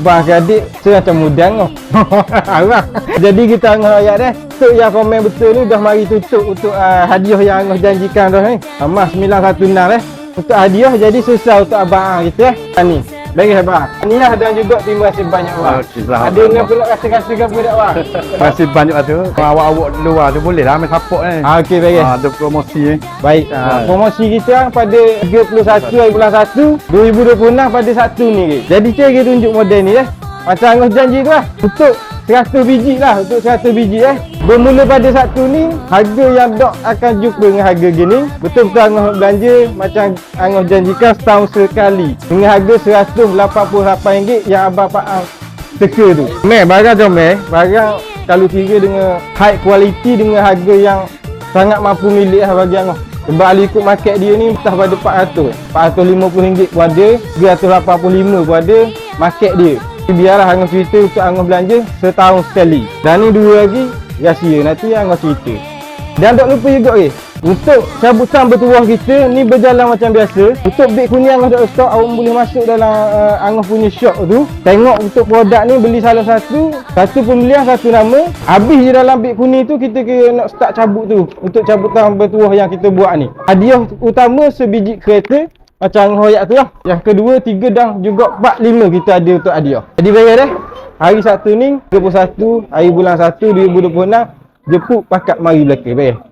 abang ke adik macam mudang kau. Jadi kita Angah ayat dah. Tok yang komen betul ni dah mari tutup untuk hadiah yang Angah janjikan dah ni. Mas 916 untuk hadiah jadi susah untuk abang kita ni. Baik abang. Ni lah dan juga terima kasih banyak abang. Ada yang pula rasa-rasa ke apa dak bang? Terima kasih banyak tu. Awak-awak luar tu boleh lah ambil support ni. Okey baik. Ada promosi ni. Baik. Promosi kita pada 31 hari bulan 1 2026 pada 1 ni. Jadi saya tunjuk model ni macam Angah janji tu lah. Untuk 100 biji lah. Untuk 100 biji Bermula pada 1 ni, harga yang dok akan jumpa dengan harga gini. Betul-betul Angah belanja macam Angah janjikan setahun sekali. Dengan harga RM188 yang abang Pak teka tu. Barang comel. Barang kalau kira dengan high quality dengan harga yang sangat mampu milik bagi Angah. Sebab kalau ikut market dia ni entah pada RM400 RM450 pun ada, RM285 pun ada market dia. Biarlah Angah cerita untuk Angah belanja setahun sekali. Dan ni dua lagi rahsia nanti Angah cerita. Dan tak lupa juga untuk cabutan bertuah kita ni berjalan macam biasa. Untuk beg kuning Angah dah stok, awak boleh masuk dalam Angah punya shop tu. Tengok untuk produk ni beli salah satu pembelian satu nama. Habis je dalam beg kuning tu kita kena nak start cabut tu. Untuk cabutan bertuah yang kita buat ni. Hadiah utama sebiji kereta macam hoyak tu lah. Yang kedua, 3 dan juga 4, 5 kita ada untuk hadiah. Jadi bayar dah. Hari Sabtu ni 31 hari bulan 1 2026 jemput pakat mari belakang bayar.